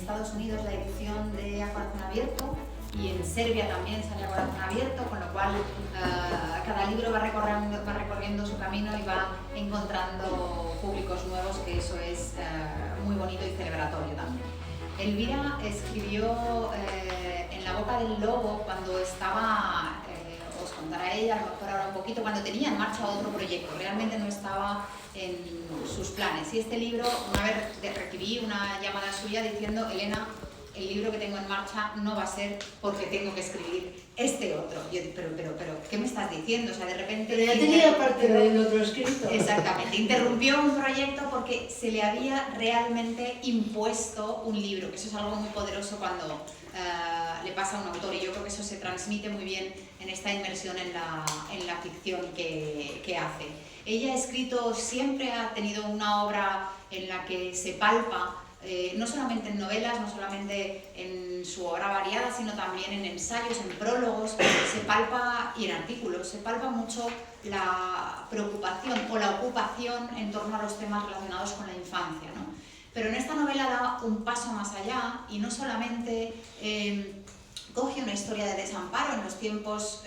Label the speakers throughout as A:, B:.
A: Estados Unidos la edición de A Corazón Abierto, y en Serbia también sale A Corazón Abierto, con lo cual cada libro va recorriendo su camino y va encontrando públicos nuevos, que eso es muy bonito y celebratorio también. Elvira escribió En la boca del lobo cuando estaba, os contará ella, a lo mejor ahora un poquito, cuando tenía en marcha otro proyecto, realmente no estaba en sus planes. Y este libro, una vez recibí una llamada suya diciendo: Elena, el libro que tengo en marcha no va a ser porque tengo que escribir este otro. Yo digo, pero, ¿qué me estás diciendo? O sea, de repente...
B: Pero ya tenía parte del otro escrito.
A: Exactamente, interrumpió un proyecto porque se le había realmente impuesto un libro, que eso es algo muy poderoso cuando le pasa a un autor, y yo creo que eso se transmite muy bien en esta inmersión en la ficción que hace. Ella ha escrito, siempre ha tenido una obra en la que se palpa, no solamente en novelas, no solamente en su obra variada, sino también en ensayos, en prólogos, se palpa, y en artículos, se palpa mucho la preocupación o la ocupación en torno a los temas relacionados con la infancia, ¿no? Pero en esta novela da un paso más allá y no solamente coge una historia de desamparo en los tiempos,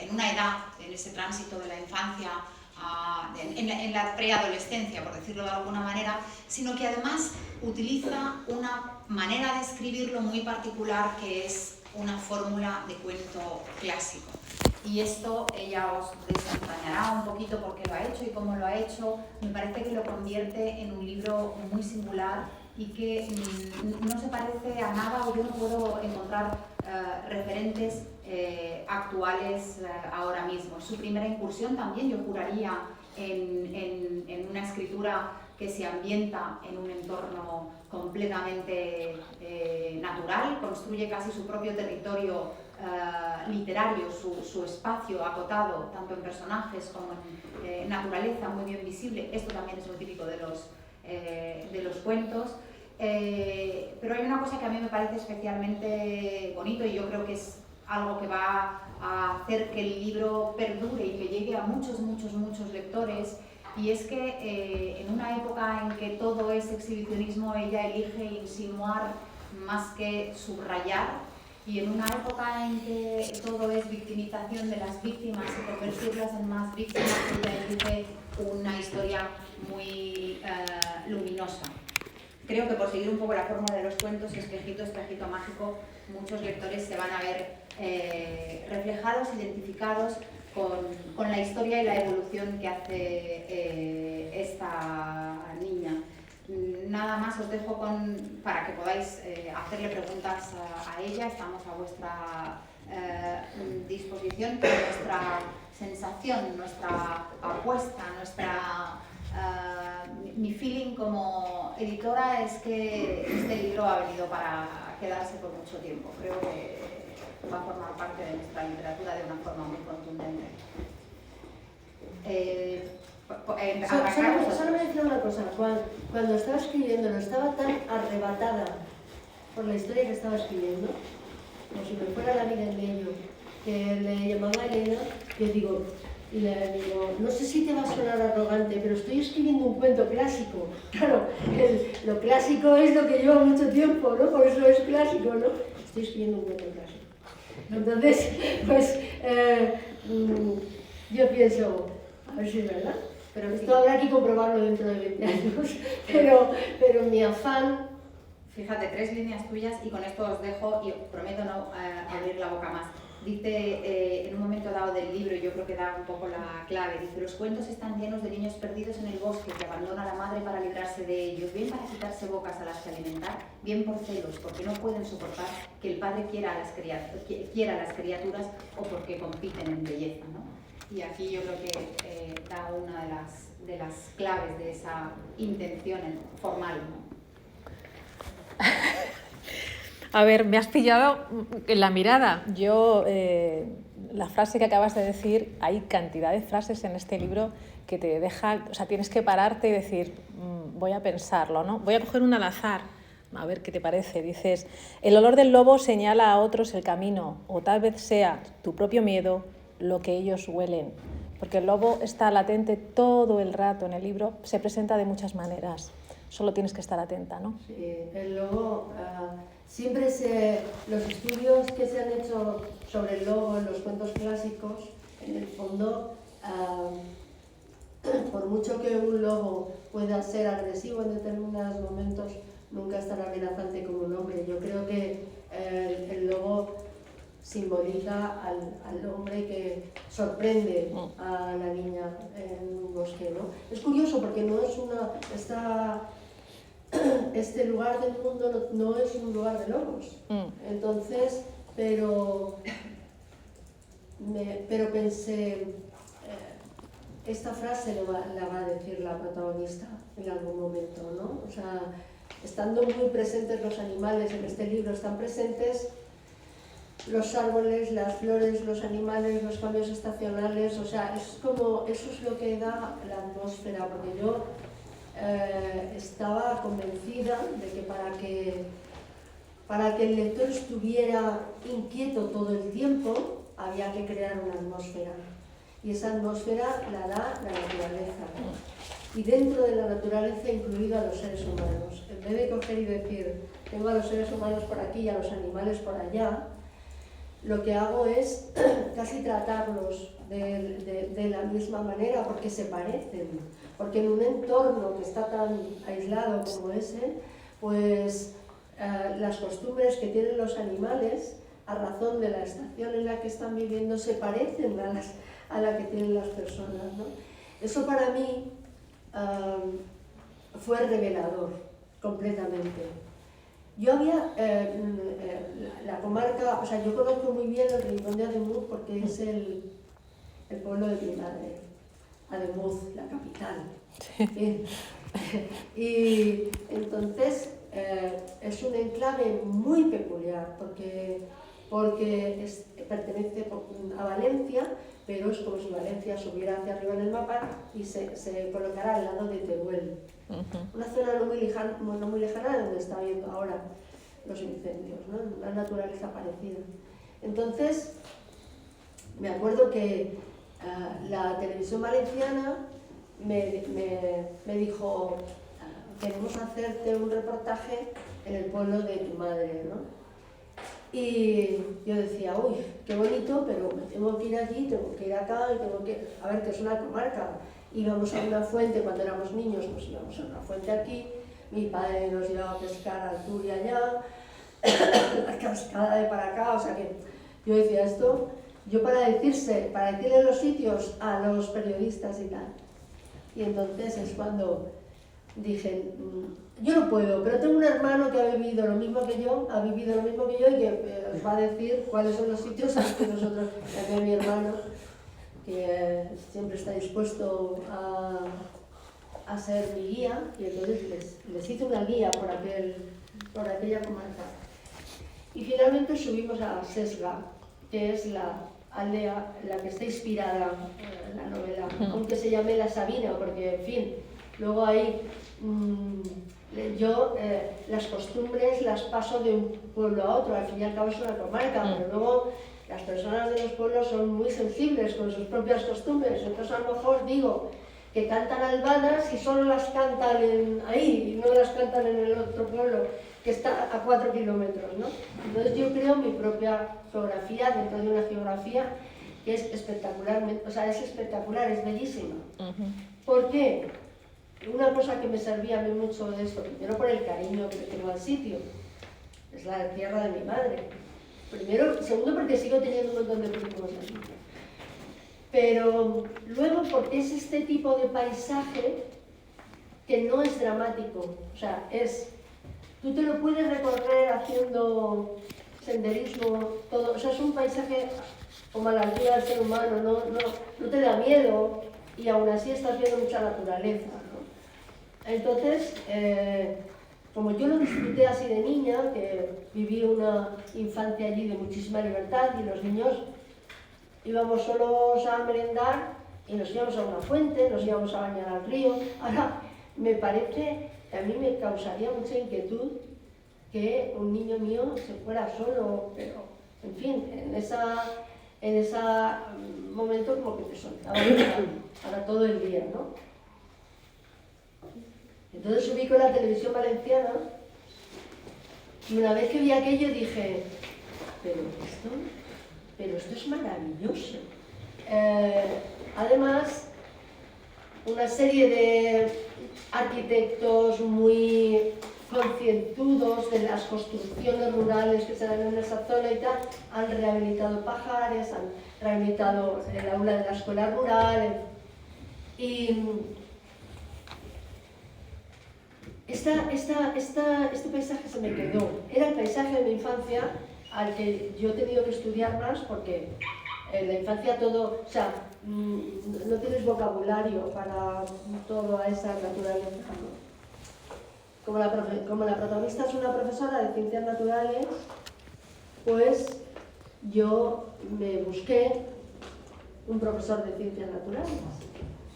A: en una edad, en ese tránsito de la infancia, en la preadolescencia, por decirlo de alguna manera, sino que además utiliza una manera de escribirlo muy particular, que es una fórmula de cuento clásico. Y esto ella os desentrañará un poquito por qué lo ha hecho y cómo lo ha hecho. Me parece que lo convierte en un libro muy singular y que no se parece a nada, o yo no puedo encontrar referentes actuales ahora mismo. Es su primera incursión también, yo juraría, en una escritura que se ambienta en un entorno completamente natural, construye casi su propio territorio literario, su espacio acotado, tanto en personajes como en naturaleza, muy bien visible. Esto también es muy típico de los cuentos. Pero hay una cosa que a mí me parece especialmente bonito, y yo creo que es algo que va a hacer que el libro perdure y que llegue a muchos lectores, y es que en una época en que todo es exhibicionismo, ella elige insinuar más que subrayar, y en una época en que todo es victimización de las víctimas y convertirlas en más víctimas, ella elige una historia muy luminosa. Creo que, por seguir un poco la fórmula de los cuentos, espejito mágico, muchos lectores se van a ver reflejados, identificados con la historia y la evolución que hace esta niña. Nada más, os dejo para que podáis hacerle preguntas a ella. Estamos a vuestra disposición, pero nuestra sensación, nuestra apuesta, mi feeling como editora es que este libro ha venido para quedarse por mucho tiempo. Creo que va a formar parte de nuestra literatura de una forma muy contundente.
B: Solo me decía una cosa: cuando estaba escribiendo, no estaba tan arrebatada por la historia que estaba escribiendo, como si me fuera la vida en medio, que le llamaba Elena, y le digo, no sé si te va a sonar arrogante, pero estoy escribiendo un cuento clásico. Claro, lo clásico es lo que lleva mucho tiempo, ¿no? Por eso es clásico, ¿no? Estoy escribiendo un cuento clásico. Entonces, pues, yo pienso, a ver si es verdad. Pero esto habrá que comprobarlo dentro de 20 años. Pero mi afán...
A: Fíjate, 3 líneas tuyas, y con esto os dejo, y prometo no abrir la boca más. Dice, en un momento dado del libro, y yo creo que da un poco la clave, dice: los cuentos están llenos de niños perdidos en el bosque que abandona a la madre para librarse de ellos, bien para quitarse bocas a las que alimentar, bien por celos, porque no pueden soportar que el padre quiera a las criaturas, o porque compiten en belleza, ¿no? Y aquí yo creo que da una de las claves de esa intención formal, ¿no?
C: A ver, me has pillado en la mirada. Yo, la frase que acabas de decir, hay cantidad de frases en este libro que te dejan, o sea, tienes que pararte y decir, voy a pensarlo, ¿no? Voy a coger una al azar, a ver qué te parece. Dices, el olor del lobo señala a otros el camino, o tal vez sea tu propio miedo lo que ellos huelen. Porque el lobo está latente todo el rato en el libro, se presenta de muchas maneras. solo tienes que estar atenta, ¿no?
B: Sí, el lobo, siempre los estudios que se han hecho sobre el lobo en los cuentos clásicos, en el fondo, por mucho que un lobo pueda ser agresivo en determinados momentos, nunca es tan amenazante como un hombre. Yo creo que el lobo simboliza al hombre que sorprende a la niña en un bosque, ¿no? Es curioso porque no es este lugar del mundo no es un lugar de lobos. Entonces, pero pensé, esta frase la va a decir la protagonista en algún momento, ¿no? O sea, estando muy presentes los animales, en este libro están presentes los árboles, las flores, los animales, los cambios estacionales, o sea, eso es lo que da la atmósfera, porque yo estaba convencida de que para que el lector estuviera inquieto todo el tiempo, había que crear una atmósfera. Y esa atmósfera la da la naturaleza. Y dentro de la naturaleza incluido a los seres humanos. En vez de coger y decir, tengo a los seres humanos por aquí y a los animales por allá, lo que hago es casi tratarlos de la misma manera, porque se parecen. Porque en un entorno que está tan aislado como ese, pues las costumbres que tienen los animales, a razón de la estación en la que están viviendo, se parecen a la que tienen las personas, ¿no? Eso para mí fue revelador, completamente. Yo había, la comarca, o sea, yo conozco muy bien el Rincón de Ademuz porque es el pueblo de mi madre, Ademuz, la capital. Sí. Y entonces es un enclave muy peculiar porque pertenece a Valencia, pero es como si Valencia subiera hacia arriba en el mapa y se colocará al lado de Teruel. Una zona no muy lejana de donde está habiendo ahora los incendios, ¿no? Una naturaleza parecida. Entonces, me acuerdo que la televisión valenciana me dijo, queremos hacerte un reportaje en el pueblo de tu madre, ¿no? Y yo decía, uy, qué bonito, pero me tengo que ir allí, tengo que ir acá, y tengo que... A ver, que es una comarca. Íbamos a una fuente cuando éramos niños, pues íbamos a una fuente aquí, mi padre nos llevaba a pescar al sur y allá, la cascada de para acá, o sea que yo decía esto, yo para decirle los sitios a los periodistas y tal. Y entonces es cuando dije, yo no puedo, pero tengo un hermano que ha vivido lo mismo que yo y que os va a decir cuáles son los sitios a los que nosotros, aquí mi hermano, que siempre está dispuesto a ser mi guía, y entonces les hice una guía por aquella comarca. Y finalmente subimos a Sesga, que es la aldea en la que está inspirada la novela, aunque se llame La Sabina, porque, en fin, luego ahí las costumbres las paso de un pueblo a otro, al fin y al cabo es una comarca, pero luego las personas de los pueblos son muy sensibles con sus propias costumbres, entonces a lo mejor digo que cantan albanas y solo las cantan ahí, y no las cantan en el otro pueblo que está a 4 kilómetros, ¿no? Entonces yo creo mi propia geografía dentro de una geografía que es espectacularmente, o sea, es espectacular, es bellísima. ¿Por qué? Una cosa que me servía a mí mucho de esto, primero por el cariño que tengo al sitio, es la tierra de mi madre. Segundo porque sigo teniendo un montón de primos aquí. Pero luego porque es este tipo de paisaje que no es dramático, o sea, tú te lo puedes recorrer haciendo senderismo, todo, o sea, es un paisaje como a la altura del ser humano, no te da miedo y aún así estás viendo mucha naturaleza, ¿no? Entonces, como yo lo disfruté así de niña, que viví una infancia allí de muchísima libertad y los niños íbamos solos a merendar y nos íbamos a una fuente, nos íbamos a bañar al río. Ahora, me parece que a mí me causaría mucha inquietud que un niño mío se fuera solo, pero, en fin, en ese momento como que te soltaba para todo el día, ¿no? Entonces subí con la televisión valenciana y una vez que vi aquello dije, pero esto es maravilloso. Además, una serie de arquitectos muy concienzudos de las construcciones rurales que se dan en esa zona y tal, han rehabilitado Pajares, han rehabilitado el aula de la escuela rural. Y este paisaje se me quedó. Era el paisaje de mi infancia al que yo he tenido que estudiar más porque en la infancia todo, o sea, no tienes vocabulario para toda esa naturaleza, ¿no? Como la protagonista es una profesora de ciencias naturales, pues yo me busqué un profesor de ciencias naturales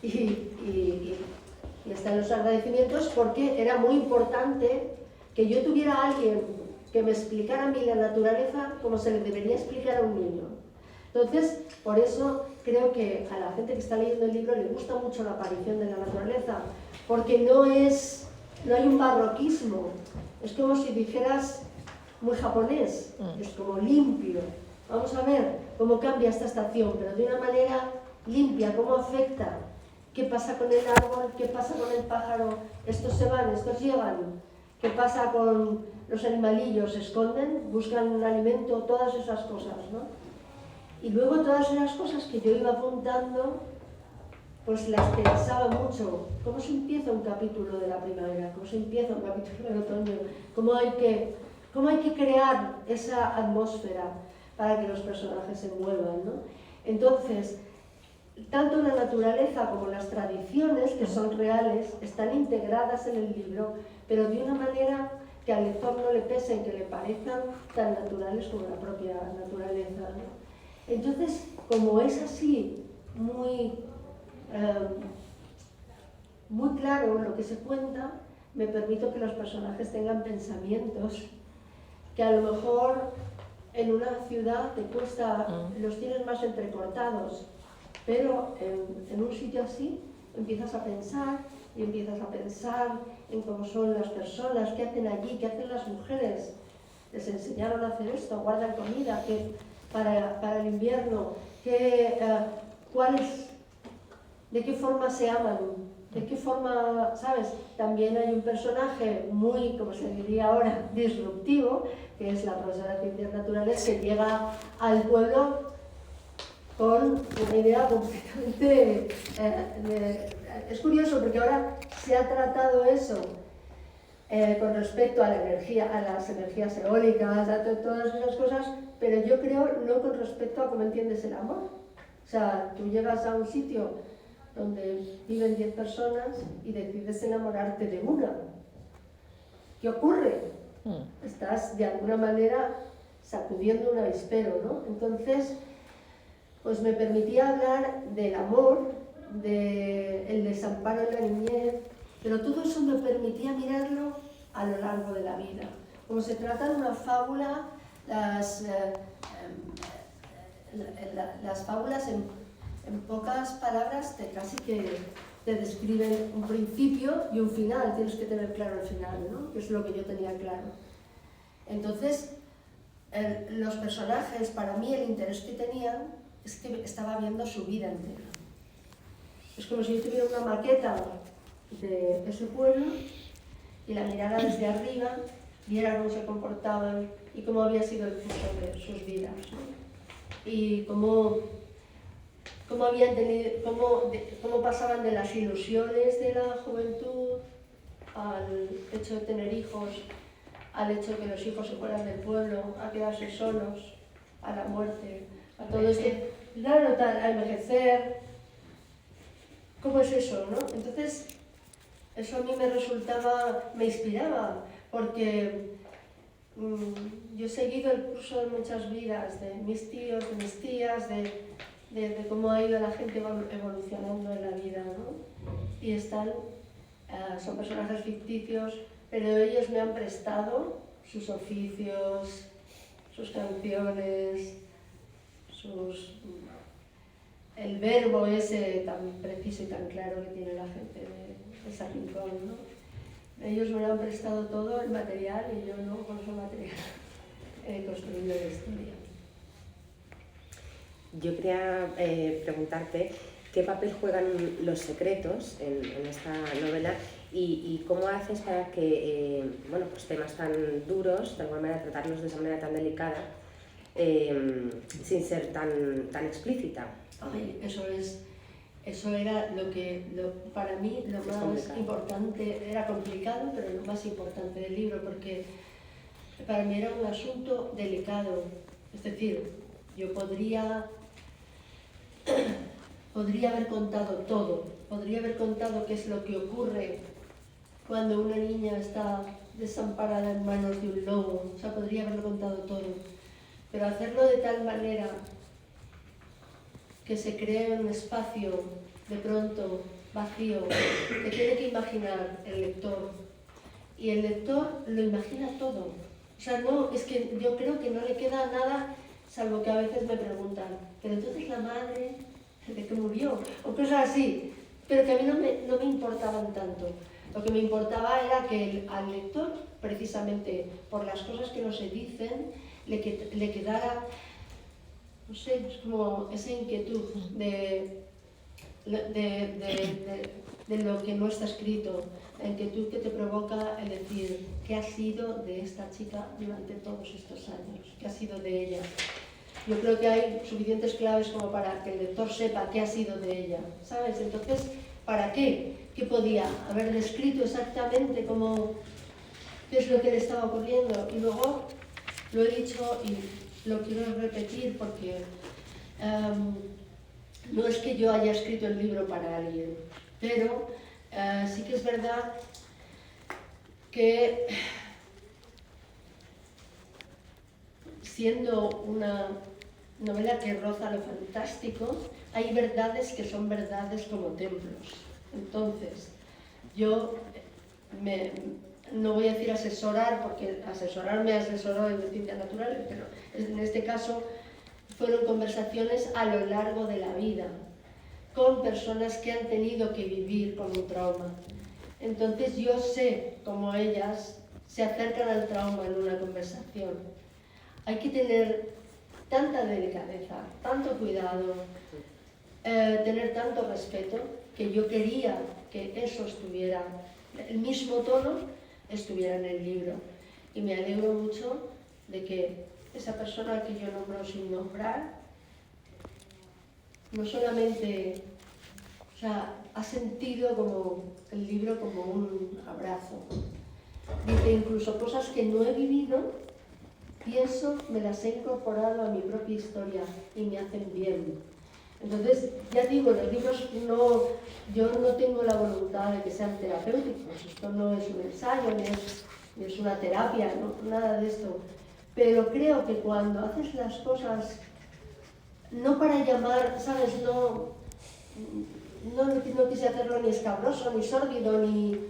B: y están los agradecimientos porque era muy importante que yo tuviera a alguien que me explicara a mí la naturaleza como se le debería explicar a un niño. Entonces, por eso creo que a la gente que está leyendo el libro le gusta mucho la aparición de la naturaleza, porque no hay un barroquismo, es como si dijeras muy japonés, es como limpio. Vamos a ver cómo cambia esta estación, pero de una manera limpia, cómo afecta, qué pasa con el árbol, qué pasa con el pájaro, estos se van, estos llegan, qué pasa con los animalillos, se esconden, buscan un alimento, todas esas cosas, ¿no? Y luego todas esas cosas que yo iba apuntando, pues las pensaba mucho. ¿Cómo se empieza un capítulo de la primavera? ¿Cómo se empieza un capítulo del otoño? ¿Cómo hay que crear esa atmósfera para que los personajes se muevan, ¿no? Entonces, tanto la naturaleza como las tradiciones, que son reales, están integradas en el libro, pero de una manera que al lector no le pesen, que le parezcan tan naturales como la propia naturaleza, ¿no? Entonces, como es así, muy claro lo que se cuenta, me permito que los personajes tengan pensamientos que a lo mejor en una ciudad te cuesta, los tienes más entrecortados, pero en un sitio así empiezas a pensar y empiezas a pensar en cómo son las personas, qué hacen allí, qué hacen las mujeres, les enseñaron a hacer esto, guardan comida, para el invierno, de qué forma se aman, de qué forma, ¿sabes? También hay un personaje muy, como se diría ahora, disruptivo, que es la profesora de ciencias naturales, que llega al pueblo con una idea completamente... es curioso porque ahora se ha tratado eso con respecto a la energía, a las energías eólicas, a todas esas cosas, pero yo creo no con respecto a cómo entiendes el amor. O sea, tú llegas a un sitio donde viven 10 personas y decides enamorarte de una. ¿Qué ocurre? Estás de alguna manera sacudiendo un avispero, ¿no? Entonces, pues me permitía hablar del amor, del desamparo en la niñez, pero todo eso me permitía mirarlo a lo largo de la vida. Como se trata de una fábula, las fábulas en pocas palabras casi que te describen un principio y un final, tienes que tener claro el final, ¿no? Que es lo que yo tenía claro. Entonces, los personajes, para mí el interés que tenían es que estaba viendo su vida entera. Es como si yo tuviera una maqueta de ese pueblo y la mirara desde arriba, viera cómo se comportaban y cómo había sido el curso de sus vidas, ¿no? Y cómo pasaban de las ilusiones de la juventud al hecho de tener hijos, al hecho de que los hijos se fueran del pueblo, a quedarse solos, a la muerte, a todo esto, claro, a envejecer. ¿Cómo es eso, no? Entonces, eso a mí me inspiraba, porque yo he seguido el curso de muchas vidas, de mis tíos, de mis tías, de cómo ha ido la gente evolucionando en la vida, ¿no? Y son personajes ficticios, pero ellos me han prestado sus oficios, sus canciones, el verbo ese tan preciso y tan claro que tiene la gente de San Rincón, ¿no? Ellos me han prestado todo el material y yo no con ese material he construido la historia.
D: Yo quería preguntarte qué papel juegan los secretos en esta novela y cómo haces para que bueno, pues temas tan duros, de alguna manera tratarlos de esa manera tan delicada, sin ser tan explícita.
B: Ay, eso era para mí lo más importante, era complicado, pero lo más importante del libro, porque para mí era un asunto delicado. Es decir, yo podría haber contado todo, podría haber contado qué es lo que ocurre cuando una niña está desamparada en manos de un lobo, o sea, podría haberlo contado todo, pero hacerlo de tal manera que se cree un espacio de pronto vacío que tiene que imaginar el lector, y el lector lo imagina todo. O sea, no, es que yo creo que no le queda nada, salvo que a veces me preguntan, pero entonces la madre de que murió, o cosas así, pero que a mí no me importaban tanto. Lo que me importaba era que al lector, precisamente por las cosas que no se dicen, le quedara, no sé, es como esa inquietud de lo que no está escrito, la inquietud que te provoca el decir qué ha sido de esta chica durante todos estos años, qué ha sido de ella. Yo creo que hay suficientes claves como para que el lector sepa qué ha sido de ella, ¿sabes? Entonces, ¿para qué? ¿Qué podía haber descrito exactamente qué es lo que le estaba ocurriendo? Y luego lo he dicho y lo quiero repetir porque no es que yo haya escrito el libro para alguien, pero sí que es verdad que siendo una novela que roza lo fantástico, hay verdades que son verdades como templos. Entonces, yo no voy a decir asesorar, porque asesorar me asesoró en ciencias naturales, pero en este caso fueron conversaciones a lo largo de la vida, con personas que han tenido que vivir con un trauma. Entonces yo sé cómo ellas se acercan al trauma en una conversación. Hay que tener tanta delicadeza, tanto cuidado, tener tanto respeto, que yo quería que eso estuviera, el mismo tono estuviera en el libro. Y me alegro mucho de que esa persona que yo nombro sin nombrar, no solamente, o sea, ha sentido como el libro como un abrazo. Dice incluso cosas que no he vivido, pienso, me las he incorporado a mi propia historia y me hacen bien. Entonces, ya digo, los libros yo no tengo la voluntad de que sean terapéuticos, esto no es un ensayo, ni es una terapia, no, nada de esto. Pero creo que cuando haces las cosas, no para llamar, ¿sabes? No quise hacerlo ni escabroso, ni sórdido, ni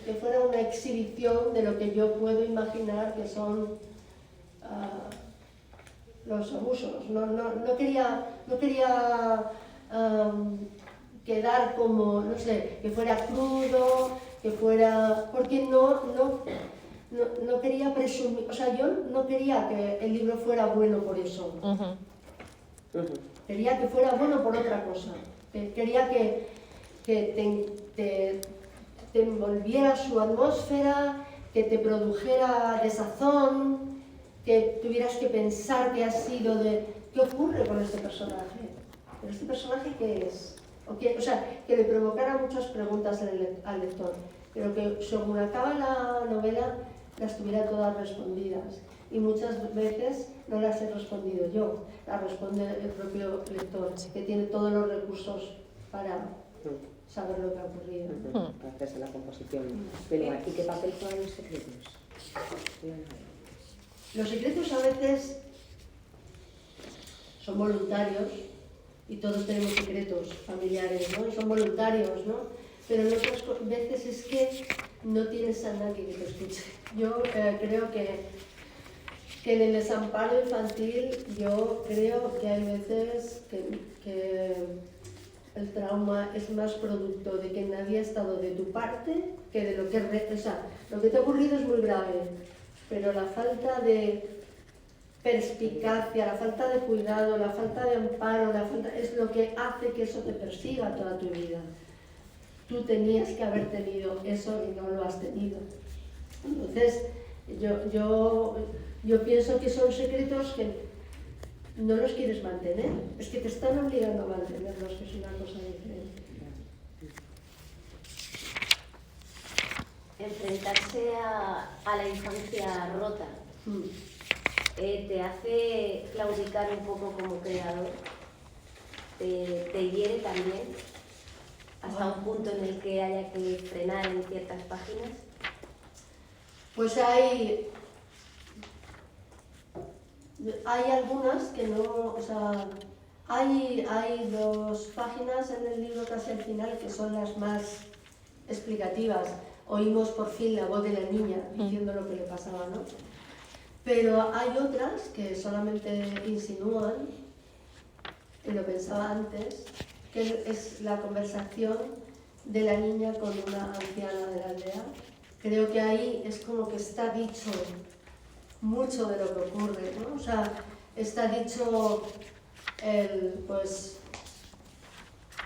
B: que fuera una exhibición de lo que yo puedo imaginar que son los abusos. No quería quedar como, no sé, que fuera crudo, que fuera... porque no quería presumir, o sea, yo no quería que el libro fuera bueno por eso. Quería que fuera bueno por otra cosa. Quería que te envolviera su atmósfera, que te produjera desazón, que tuvieras que pensar qué ha sido qué ocurre con este personaje. ¿Pero este personaje qué es? O sea, que le provocara muchas preguntas al lector, pero que según acaba la novela las tuviera todas respondidas. Y muchas veces no las he respondido yo, las responde el propio lector, que tiene todos los recursos para saber lo que ha ocurrido.
D: Para hacerse la composición. ¿Y qué papel juegan los secretos?
B: Los secretos a veces son voluntarios, y todos tenemos secretos familiares, ¿no? Y son voluntarios, ¿no? Pero en otras veces es que no tienes a nadie que te escuche. Yo creo que en el desamparo infantil, yo creo que hay veces que el trauma es más producto de que nadie ha estado de tu parte que de lo que... O sea, lo que te ha ocurrido es muy grave, pero la falta de perspicacia, la falta de cuidado, la falta de amparo, es lo que hace que eso te persiga toda tu vida. Tú tenías que haber tenido eso y no lo has tenido. Entonces, yo pienso que son secretos que no los quieres mantener, es que te están obligando a mantenerlos, que es una cosa diferente.
E: Enfrentarse a la infancia rota te hace claudicar un poco como creador, te hiere también hasta un punto en el que haya que frenar en ciertas páginas.
B: Pues hay algunas que no, o sea, hay 2 páginas en el libro casi al final que son las más explicativas. Oímos por fin la voz de la niña diciendo lo que le pasaba, ¿no? Pero hay otras que solamente insinúan, y lo pensaba antes, que es la conversación de la niña con una anciana de la aldea. Creo que ahí es como que está dicho mucho de lo que ocurre, ¿no? O sea, está dicho, pues,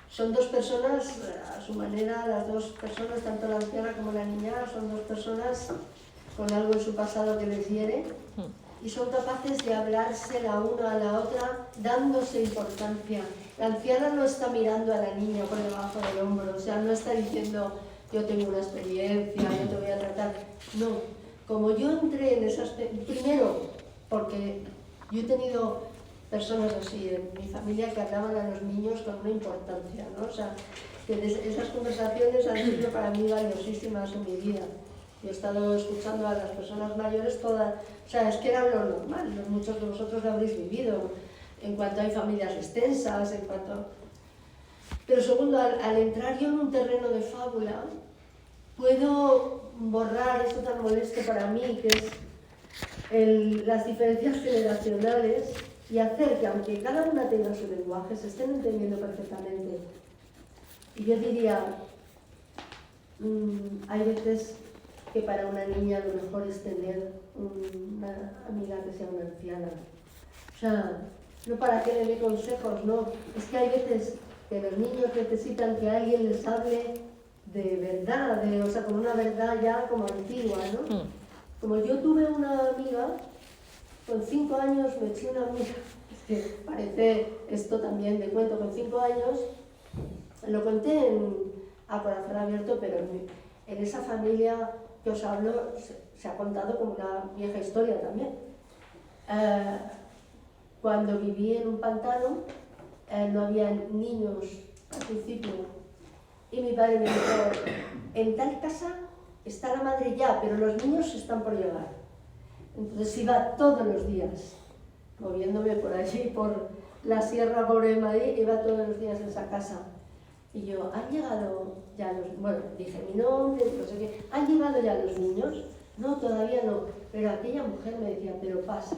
B: son 2 personas, a su manera, las 2 personas, tanto la anciana como la niña, son 2 personas con algo en su pasado que les hiere y son capaces de hablarse la una a la otra, dándose importancia. La anciana no está mirando a la niña por debajo del hombro, o sea, no está diciendo, yo tengo una experiencia, yo te voy a tratar. No, como yo entré en esas... Primero, porque yo he tenido personas así en mi familia que hablaban a los niños con una importancia, ¿no? O sea, que esas conversaciones han sido para mí valiosísimas en mi vida. Yo he estado escuchando a las personas mayores todas, o sea, es que era lo normal, muchos de vosotros lo habréis vivido, en cuanto hay familias extensas, en cuanto... Pero segundo, al entrar yo en un terreno de fábula, puedo borrar esto tan molesto para mí, que es las diferencias generacionales, y hacer que, aunque cada una tenga su lenguaje, se estén entendiendo perfectamente. Y yo diría, hay veces que para una niña lo mejor es tener una amiga que sea una anciana. O sea, no para que le dé consejos, no. Es que hay veces que los niños necesitan que alguien les hable de verdad, o sea, con una verdad ya como antigua, ¿no? Como yo tuve una amiga, con 5 años me eché una amiga, es que parece esto también de cuento, con 5 años, lo conté a corazón abierto, pero en esa familia que os hablo se ha contado como una vieja historia también. Cuando viví en un pantano, no había niños al principio, y mi padre me dijo, en tal casa está la madre ya, pero los niños están por llegar. Entonces iba todos los días, moviéndome por allí, por la Sierra Pobre de Madrid, iba todos los días a esa casa. Y yo, ¿han llegado ya los...? Bueno, dije mi nombre, no sé qué. ¿Han llegado ya los niños? No, todavía no. Pero aquella mujer me decía, pero pasa.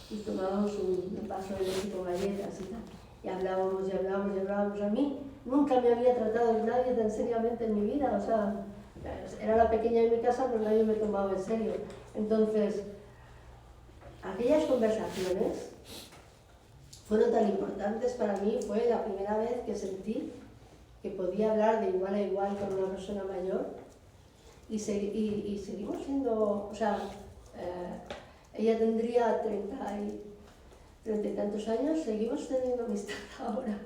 B: Y tomábamos un vaso de leche con galletas y tal. Y hablábamos, y hablábamos, y hablábamos. A mí nunca me había tratado nadie tan seriamente en mi vida. O sea, era la pequeña de mi casa, pero nadie me tomaba en serio. Entonces, aquellas conversaciones fueron tan importantes para mí. Fue la primera vez que sentí que podía hablar de igual a igual con una persona mayor y seguimos siendo, o sea, ella tendría 30 y tantos años, seguimos teniendo amistad ahora.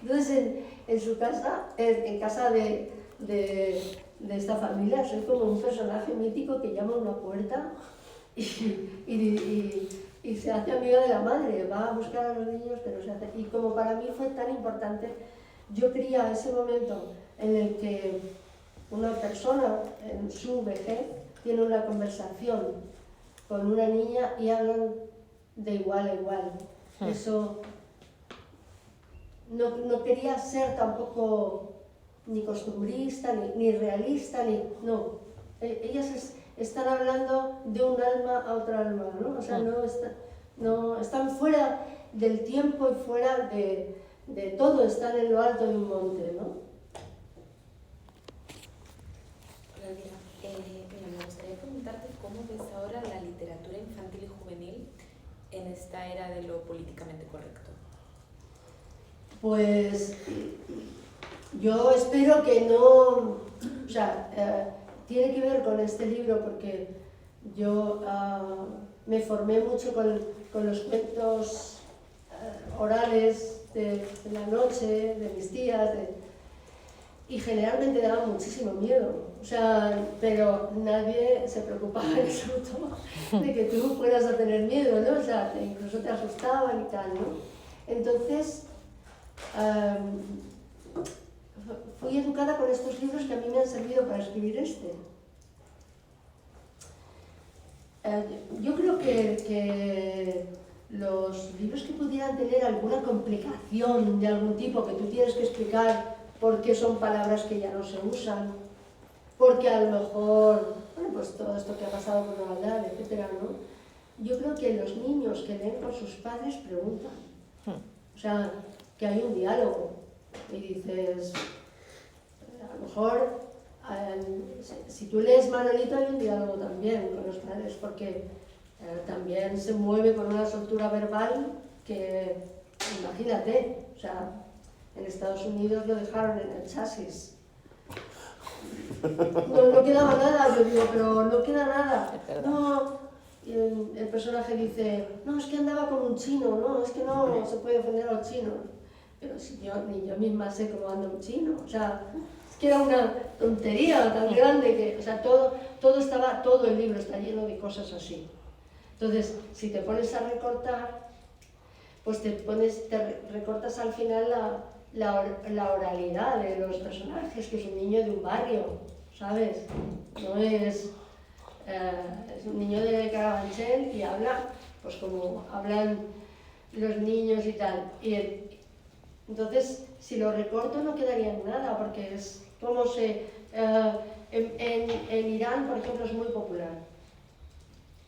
B: Entonces en su casa, en casa de esta familia, soy como un personaje mítico que llama a una puerta y se hace amiga de la madre, va a buscar a los niños, pero se hace... Y como para mí fue tan importante, yo quería ese momento en el que una persona en su vejez tiene una conversación con una niña y hablan de igual a igual. Eso no quería ser tampoco ni costumbrista, ni realista, no. Ellas están hablando de un alma a otra alma, ¿no? O sea, no están fuera del tiempo y fuera de de todo estar en lo alto de un monte, ¿no?
F: Hola, Elvira. Mira, me gustaría preguntarte cómo ves ahora la literatura infantil y juvenil en esta era de lo políticamente correcto.
B: Pues yo espero que no, o sea, tiene que ver con este libro porque yo me formé mucho con los cuentos orales de la noche, de mis tías, y generalmente daban muchísimo miedo, o sea, pero nadie se preocupaba en absoluto de que tú fueras a tener miedo, ¿no? O sea, incluso te asustaban y tal, ¿no? Entonces, fui educada con estos libros que a mí me han servido para escribir este. Yo creo que los libros que pudieran tener alguna complicación de algún tipo, que tú tienes que explicar por qué son palabras que ya no se usan, porque a lo mejor, bueno, pues todo esto que ha pasado con la maldad, etcétera, ¿no? Yo creo que los niños que leen con sus padres preguntan. O sea, que hay un diálogo y dices, a lo mejor, si tú lees Manolito hay un diálogo también con los padres, porque también se mueve con una soltura verbal que, imagínate, o sea, en Estados Unidos lo dejaron en el chasis. No quedaba nada, yo digo, pero no queda nada. No, y el personaje dice, no, es que andaba como un chino, no, es que no se puede ofender a los chinos. Pero si ni yo misma sé cómo anda un chino, o sea, es que era una tontería tan grande que, o sea, todo el libro está lleno de cosas así. Entonces, si te pones a recortar, pues te recortas al final la oralidad de los personajes, que es un niño de un barrio, ¿sabes? No es un niño de Carabanchel y habla, pues como hablan los niños y tal. Entonces, si lo recorto no quedaría en nada, porque es como en Irán, por ejemplo, es muy popular.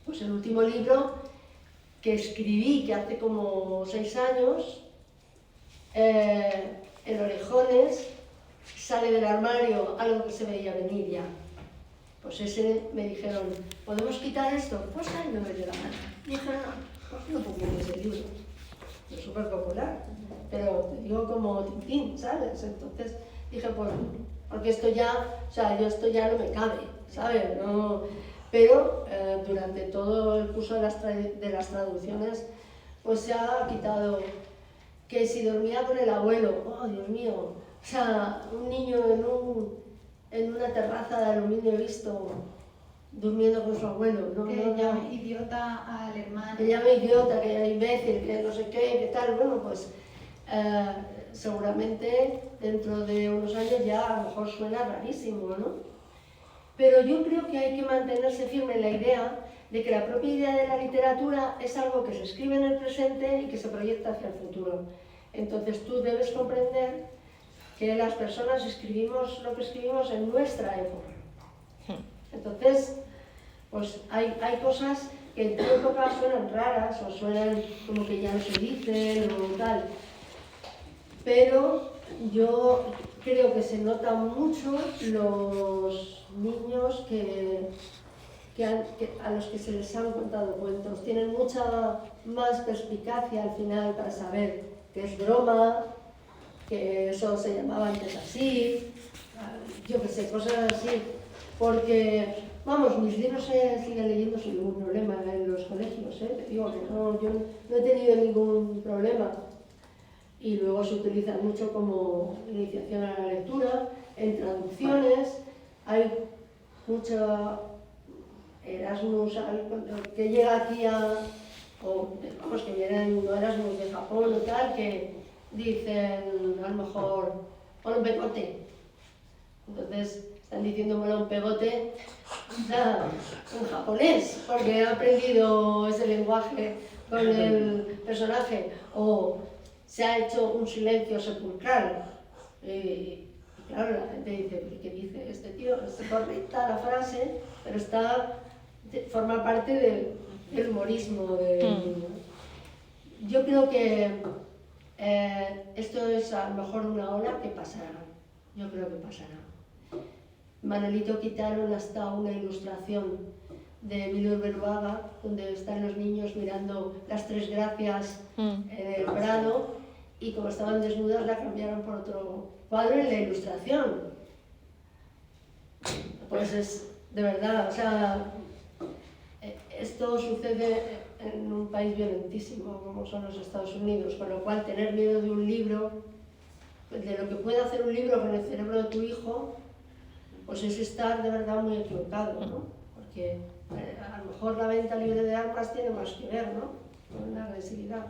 B: Pues el último libro que escribí, que hace como 6 años, en Orejones, sale del armario algo que se veía venir ya. Pues ese me dijeron, ¿podemos quitar esto? Pues ahí no me dio la gana. Dijeron, no publiques el libro. Es súper popular, pero te digo como Tintín, ¿sabes? Entonces dije, pues, porque esto ya, o sea, esto ya no me cabe, ¿sabes? No, pero durante todo el curso de las traducciones, pues se ha quitado que si dormía con el abuelo, oh Dios mío, o sea, un niño en una terraza de aluminio visto durmiendo con su abuelo, ¿no?
A: Que llame idiota al hermano.
B: Que llame idiota, que llame imbécil, que no sé qué, que tal, bueno, pues seguramente dentro de unos años ya a lo mejor suena rarísimo, ¿no? Pero yo creo que hay que mantenerse firme en la idea de que la propia idea de la literatura es algo que se escribe en el presente y que se proyecta hacia el futuro. Entonces tú debes comprender que las personas escribimos lo que escribimos en nuestra época. Entonces, pues hay cosas que en tu época suenan raras o suenan como que ya no se dicen o tal. Pero yo creo que se notan mucho los niños a los que se les han contado cuentos. Tienen mucha más perspicacia al final para saber que es broma, que eso se llamaba antes así, yo qué sé, cosas así. Porque, vamos, mis libros se siguen leyendo sin ningún problema en los colegios, te digo que no, yo no he tenido ningún problema. Y luego se utilizan mucho como iniciación a la lectura, en traducciones, hay mucho Erasmus que llega aquí vamos, que vienen Erasmus de Japón o tal, que dicen a lo mejor, mola un pegote. Entonces están diciendo mola un pegote en japonés, porque he aprendido ese lenguaje con el personaje, o se ha hecho un silencio sepulcral. Y claro, la gente dice, ¿qué dice este tío? Es correcta la frase, pero forma parte del humorismo. Yo creo que Esto es a lo mejor una ola que pasará, yo creo que pasará. Manolito quitaron hasta una ilustración de Emilio Berluaga, donde están los niños mirando las Tres Gracias en el Prado, y como estaban desnudas la cambiaron por otro cuadro en la ilustración. Pues es, de verdad, o sea, esto sucede en un país violentísimo como son los Estados Unidos, con lo cual tener miedo de un libro, de lo que puede hacer un libro con el cerebro de tu hijo, pues es estar de verdad muy equivocado, ¿no? Porque a lo mejor la venta libre de armas tiene más que ver, ¿no? Con la agresividad,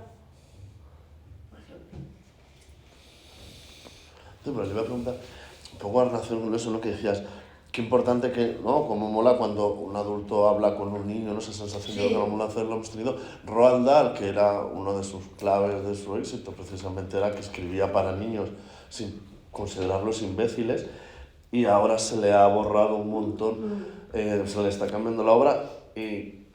B: por ejemplo.
G: Sí, pero le iba a preguntar, un poco en relación con eso, lo que decías, qué importante que, ¿no? Como mola cuando un adulto habla con un niño, ¿no? Esa sensación de que lo mola hacer, lo hemos tenido. Roald Dahl, que era uno de sus claves de su éxito, precisamente era que escribía para niños sin considerarlos imbéciles, y ahora se le ha borrado un montón, se le está cambiando la obra, y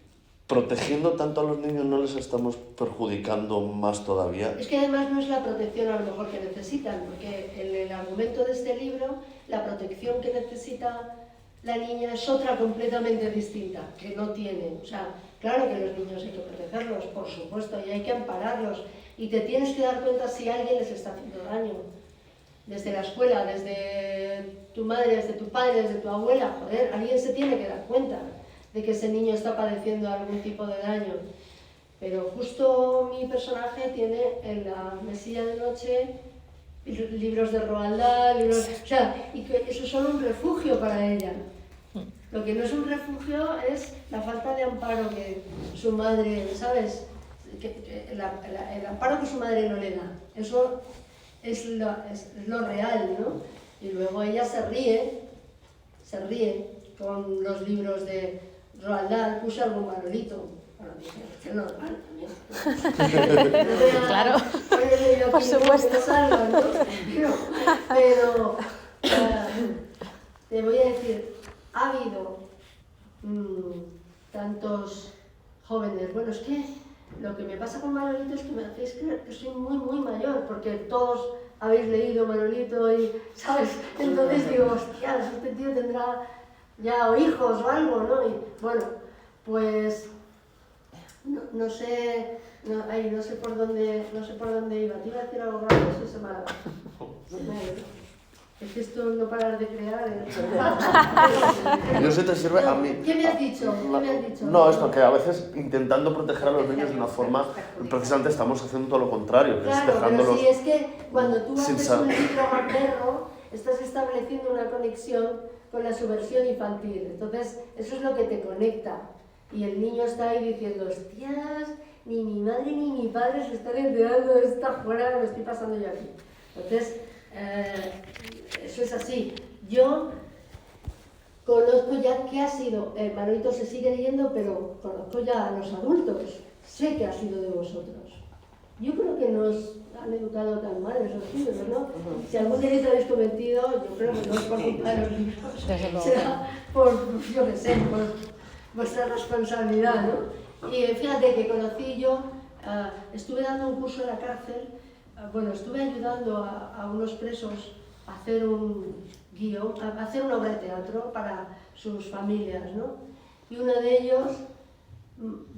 G: protegiendo tanto a los niños no les estamos perjudicando más todavía.
B: Es que además no es la protección a lo mejor que necesitan, porque en el argumento de este libro, la protección que necesita la niña es otra completamente distinta, que no tiene. O sea, claro que los niños hay que protegerlos, por supuesto, y hay que ampararlos, y te tienes que dar cuenta si alguien les está haciendo daño. Desde la escuela, desde tu madre, desde tu padre, desde tu abuela, joder, alguien se tiene que dar cuenta de que ese niño está padeciendo algún tipo de daño. Pero justo mi personaje tiene en la mesilla de noche libros de Roald Dahl, o sea, y que eso es solo un refugio para ella. Lo que no es un refugio es la falta de amparo que su madre, ¿sabes? El amparo que su madre no le da. Eso es lo real, ¿no? Y luego ella se ríe con los libros de Roald Dahl. Puse algún Manolito. Bueno, dije, es normal también.
C: Claro, por supuesto.
B: Pero te voy a decir, ha habido tantos jóvenes. Bueno, es que lo que me pasa con Manolito es que me hacéis creer que soy muy, muy mayor, porque todos habéis leído Manolito y, ¿sabes? Entonces digo, hostias, este tío tendrá ya o hijos o algo, ¿no? Y bueno, pues no sé por dónde iba. Te iba a decir algo gracioso y se me ha dado. Es que esto no parar de crear.
G: No sé, te sirve a mí.
B: ¿Qué me has dicho?
G: No, esto, que a veces intentando proteger a los niños de una forma, precisamente estamos haciendo todo lo contrario, que es
B: Claro,
G: dejándolos.
B: pero sí, es que cuando tú haces un libro materno, estás estableciendo una conexión con la subversión infantil. Entonces, eso es lo que te conecta. Y el niño está ahí diciendo, hostias, ni mi madre ni mi padre se están enterando de esta fuera, lo estoy pasando yo aquí. Entonces, eso es así. Yo conozco ya qué ha sido, Manolito se sigue leyendo, pero conozco ya a los adultos, sé que ha sido de vosotros. Yo creo que nos han educado tan mal esos libros, ¿no? Si algún delito habéis cometido, yo creo que no es por culpa de los libros, será por, yo qué sé, por vuestra responsabilidad, ¿no? Y fíjate que conocí yo, estuve dando un curso en la cárcel. Bueno, estuve ayudando a unos presos a hacer un guión, a hacer una obra de teatro para sus familias, ¿no? Y uno de ellos,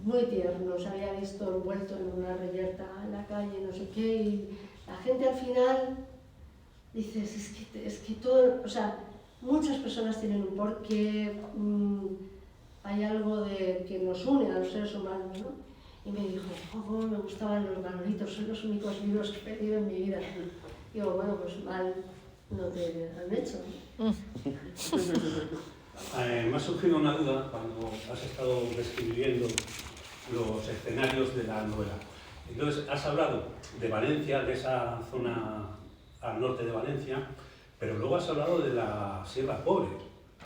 B: muy tierno, se había visto envuelto en una reyerta en la calle, no sé qué, y la gente al final dices, es que todo, o sea, muchas personas tienen un porqué, hay algo que nos une a los seres humanos, ¿no? Y me dijo, oh, me gustaban los Manolitos, son los únicos libros que he leído en mi vida. Y digo, bueno, pues mal no te han hecho.
H: Me ha surgido una duda cuando has estado describiendo los escenarios de la novela. Entonces, has hablado de Valencia, de esa zona al norte de Valencia, pero luego has hablado de la Sierra Pobre.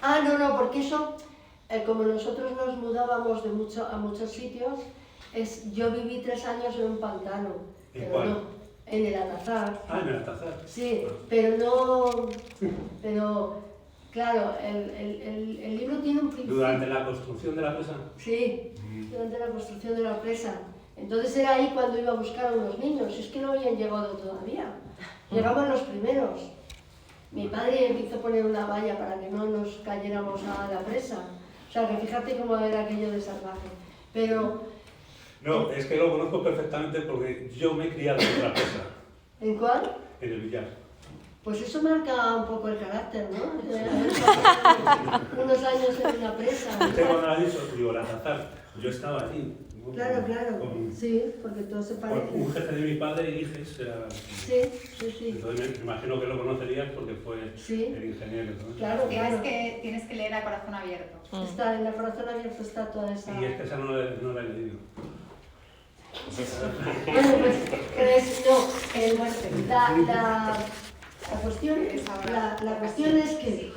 B: Ah, no, porque eso, como nosotros nos mudábamos a muchos sitios, yo viví 3 años en un pantano.
H: ¿En cuál?
B: No, en el Atazar.
H: Ah, en el Atazar.
B: Sí, pero no... Pero, claro, el libro tiene un principio...
H: ¿Durante la construcción de la presa?
B: Sí, durante la construcción de la presa. Entonces era ahí cuando iba a buscar a unos niños, es que no habían llegado todavía. Llegaban los primeros. Mi padre me hizo poner una valla para que no nos cayéramos a la presa. O sea, que fíjate cómo era aquello de salvaje. Pero...
H: No, es que lo conozco perfectamente porque yo me he criado en otra presa.
B: ¿En cuál?
H: En el Villar.
B: Pues eso marca un poco el carácter, ¿no? Unos años en una presa.
H: Usted cuando ha dicho, digo, la Tazar, yo estaba allí. ¿no?
B: Claro, sí, porque todo se parece.
H: Un jefe de mi padre y Iges era...
B: Sí.
H: Entonces me imagino que lo conocerías porque fue el ingeniero, ¿no?
B: Claro.
A: Tienes que leer A Corazón Abierto.
B: Está en el Corazón Abierto, está toda esa...
H: Y es que esa no la he leído.
B: Bueno, pues no, la cuestión es que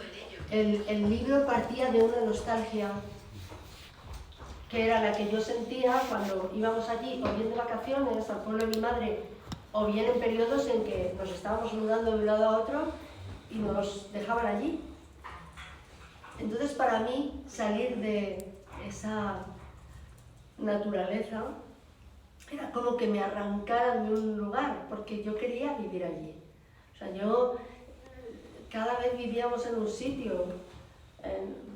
B: el libro partía de una nostalgia que era la que yo sentía cuando íbamos allí, o bien de vacaciones al pueblo de mi madre, o bien en periodos en que nos estábamos mudando de un lado a otro y nos dejaban allí. Entonces, para mí, salir de esa naturaleza era como que me arrancaran de un lugar, porque yo quería vivir allí. O sea, cada vez vivíamos en un sitio,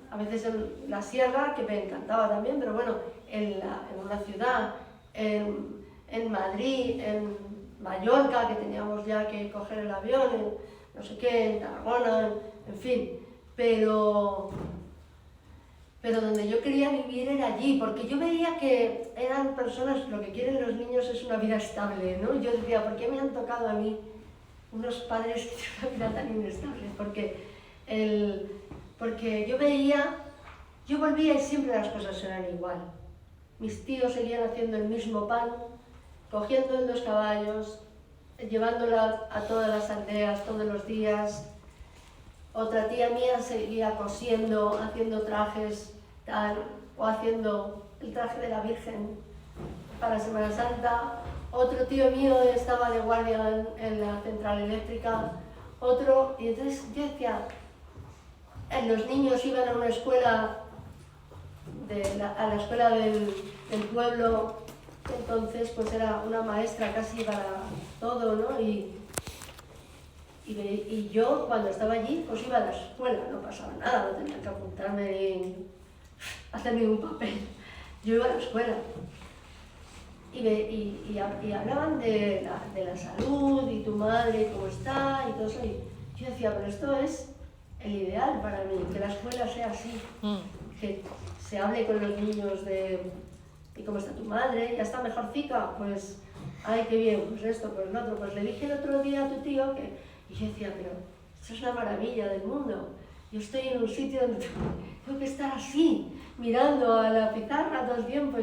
B: a veces en la sierra, que me encantaba también, pero bueno, en una ciudad, en Madrid, en Mallorca, que teníamos ya que coger el avión, en no sé qué, en Tarragona, en fin, pero donde yo quería vivir era allí, porque yo veía que eran personas, lo que quieren los niños es una vida estable, ¿no? Yo decía, ¿por qué me han tocado a mí unos padres que tienen una vida tan inestable? Porque yo volvía y siempre las cosas eran igual. Mis tíos seguían haciendo el mismo pan, cogiendo en 2 caballos, llevándola a todas las aldeas todos los días. Otra tía mía seguía cosiendo, haciendo trajes, o haciendo el traje de la Virgen para Semana Santa. Otro tío mío estaba de guardia en la central eléctrica. Y entonces yo decía, los niños iban a una escuela, a la escuela del pueblo, entonces pues era una maestra casi para todo, ¿no? Y yo cuando estaba allí pues iba a la escuela, no pasaba nada, no tenía que apuntarme ni hacer ningún papel. Yo iba a la escuela y hablaban de la salud y tu madre cómo está y todo eso. Y yo decía, pero esto es el ideal para mí, que la escuela sea así, que se hable con los niños de cómo está tu madre, ya está mejorcita, pues ay, qué bien, pues esto, pues lo otro. Pues le dije el otro día a tu tío y yo decía, pero esto es una maravilla del mundo. Yo estoy en un sitio donde tengo que estar así, mirando a la pizarra todo el tiempo.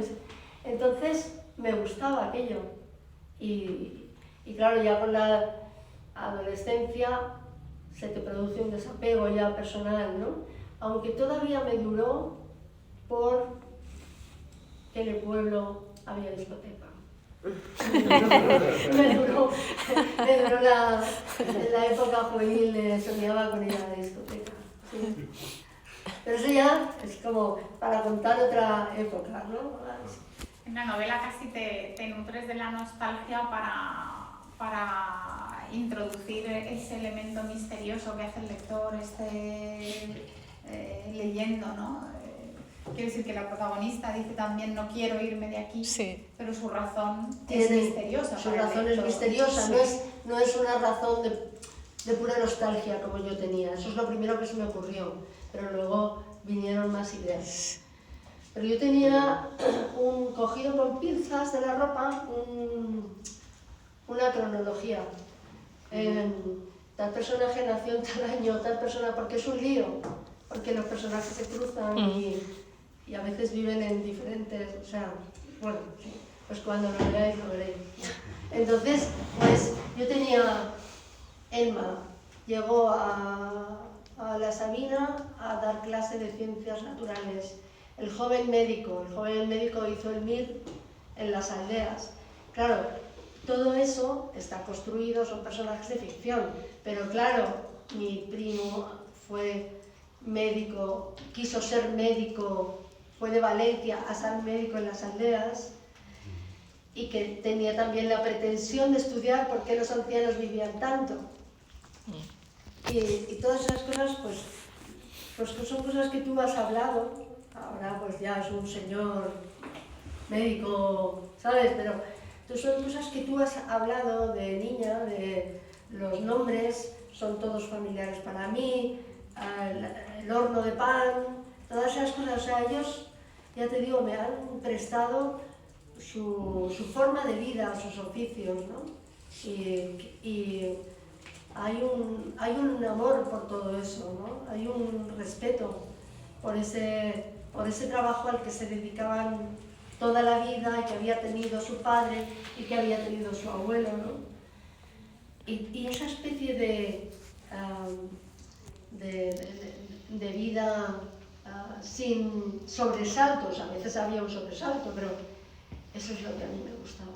B: Entonces me gustaba aquello. Y claro, ya con la adolescencia se te produce un desapego ya personal, ¿no? Aunque todavía me duró porque en el pueblo había discoteca. me duró en la época juvenil, soñaba con ir a la discoteca. Sí. Pero eso ya es como para contar otra época, ¿no?
A: En la novela casi te nutres de la nostalgia para introducir ese elemento misterioso que hace el lector leyendo, ¿no? Quiero decir que la protagonista dice también no quiero irme de aquí,
C: sí,
A: pero su razón es misteriosa.
B: Su razón es misteriosa, sí. no es una razón de pura nostalgia como yo tenía. Eso es lo primero que se me ocurrió, pero luego vinieron más ideas. Pero yo tenía cogido con pinzas de la ropa una cronología. Tal personaje nació en tal año, tal persona, porque es un lío, porque los personajes se cruzan y a veces viven en diferentes, o sea, bueno, pues cuando lo leáis, lo veréis. Entonces, pues yo tenía, Elma llegó a la Sabina a dar clase de ciencias naturales. El joven médico hizo el MIR en las aldeas. Claro, todo eso está construido, son personajes de ficción, pero claro, mi primo fue médico, quiso ser médico, fue de Valencia a ser médico en las aldeas y que tenía también la pretensión de estudiar por qué los ancianos vivían tanto. Y todas esas cosas, pues son cosas que tú has hablado, ahora pues ya es un señor médico, ¿sabes? Pero son cosas que tú has hablado de niña, de los nombres, son todos familiares para mí, el horno de pan, todas esas cosas, o sea, ellos, ya te digo, me han prestado su forma de vida, sus oficios, ¿no? Y hay un amor por todo eso, ¿no? Hay un respeto por ese trabajo al que se dedicaban toda la vida y que había tenido su padre y que había tenido su abuelo, ¿no? Y esa especie de vida sin sobresaltos, a veces había un sobresalto, pero eso es lo que a mí me gustaba.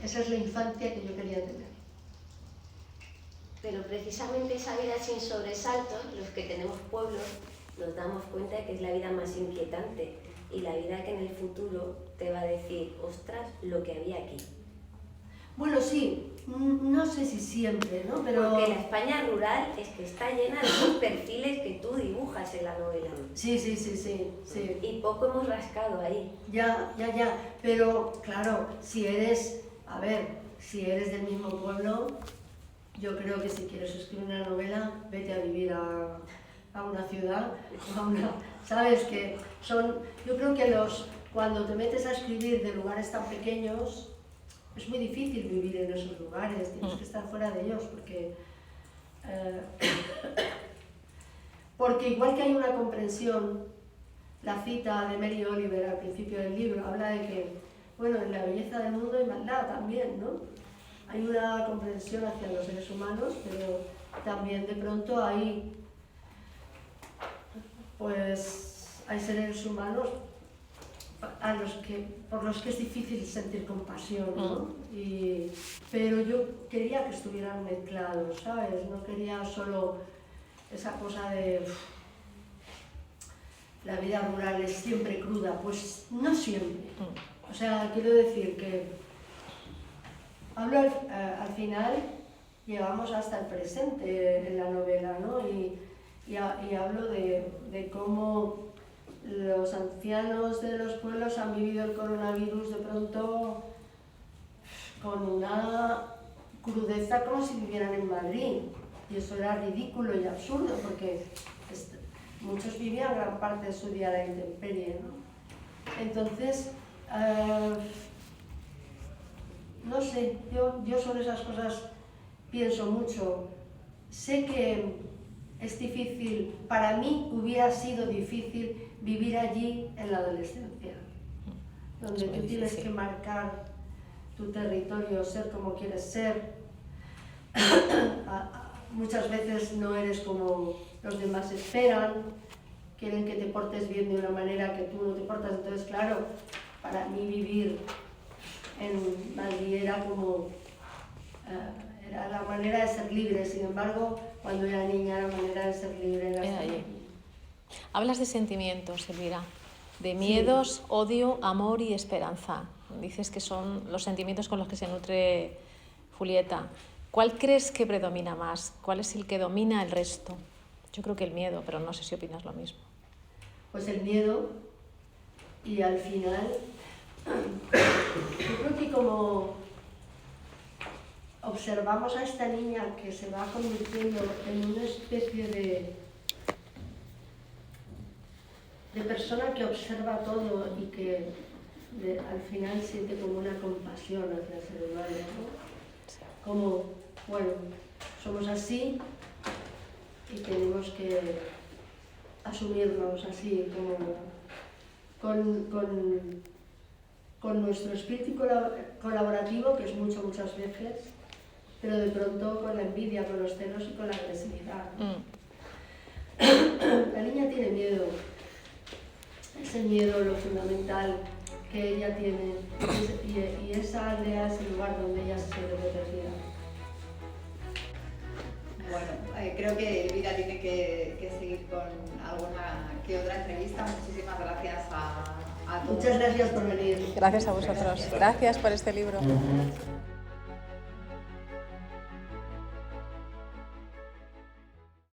B: Esa es la infancia que yo quería tener.
E: Pero precisamente esa vida sin sobresaltos, los que tenemos pueblos, nos damos cuenta de que es la vida más inquietante y la vida que en el futuro te va a decir, ostras, lo que había aquí.
B: Bueno, sí, no sé si siempre, ¿no? Pero...
E: Porque la España rural es que está llena de esos perfiles que tú dibujas en la novela.
B: Sí.
E: Y poco hemos rascado ahí.
B: Ya, pero claro, si eres del mismo pueblo, yo creo que si quieres escribir una novela, vete a vivir a una ciudad, ¿sabes? Que yo creo que cuando te metes a escribir de lugares tan pequeños, es muy difícil vivir en esos lugares, tienes que estar fuera de ellos, porque igual que hay una comprensión, la cita de Mary Oliver al principio del libro habla de que, bueno, en la belleza del mundo hay maldad también, ¿no? Hay una comprensión hacia los seres humanos, pero también de pronto hay seres humanos por los que es difícil sentir compasión, ¿no? Pero yo quería que estuvieran mezclados, ¿sabes? No quería solo esa cosa de la vida rural es siempre cruda, pues no siempre. O sea, quiero decir que hablo al final, llegamos hasta el presente en la novela, ¿no? Y hablo de cómo los ancianos de los pueblos han vivido el coronavirus de pronto con una crudeza como si vivieran en Madrid. Y eso era ridículo y absurdo porque muchos vivían gran parte de su día a la intemperie, ¿no? Entonces, no sé, yo sobre esas cosas pienso mucho. Sé que es difícil, para mí hubiera sido difícil vivir allí en la adolescencia, donde tú tienes que marcar tu territorio, ser como quieres ser. Muchas veces no eres como los demás esperan, quieren que te portes bien de una manera que tú no te portas. Entonces, claro, para mí vivir en Madrid era como... era la manera de ser libre. Sin embargo, cuando era niña la manera de ser libre era allí.
C: Hablas de sentimientos, Elvira, de miedos, sí, odio, amor y esperanza. Dices que son los sentimientos con los que se nutre Julieta. ¿Cuál crees que predomina más? ¿Cuál es el que domina el resto? Yo creo que el miedo, pero no sé si opinas lo mismo.
B: Pues el miedo, y al final, yo creo que como observamos a esta niña que se va convirtiendo en una especie de persona que observa todo y que al final siente como una compasión hacia el ser humano, ¿no? Como, bueno, somos así y tenemos que asumirnos así, como con nuestro espíritu colaborativo, que es muchas veces, pero de pronto con la envidia, con los celos y con la agresividad. La niña tiene miedo. Ese miedo, lo fundamental que ella tiene, y esa aldea es el lugar donde ella se siente protegida.
A: Bueno, creo que Elvira tiene que seguir con alguna que otra entrevista. Muchísimas gracias a a todos.
B: Muchas gracias por venir.
C: Gracias a vosotros. Gracias por este libro.